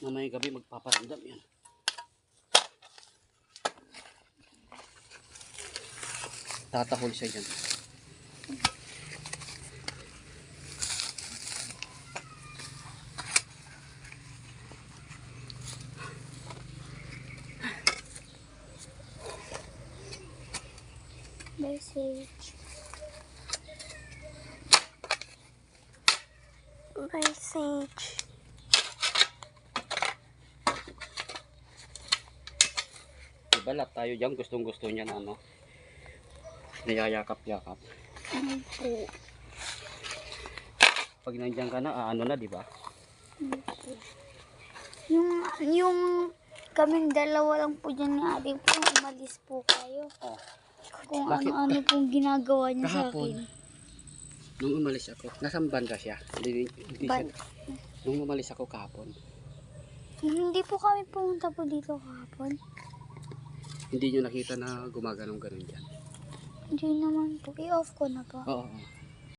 Mamayang gabi magpaparamdam yan. Tatahol siya dyan. Message. Message. Diba tayo dyan, gustong-gusto niya na ano, niyayakap-yakap. Ano po? Pag nandiyan ka na, ano na, diba? Yung kaming dalawa lang po dyan ni ate po, umalis po kayo. Oh. Kung Bakit? ano-ano pong ginagawa niya sa Kahapon, akin. nung umalis ako, nasang banda siya? Hindi siya. Ban- Nung umalis ako kahapon, Hindi po kami pumunta po dito kahapon. hindi nyo nakita na gumaganong-ganon dyan. Hindi naman po. I-off ko na po. Oo.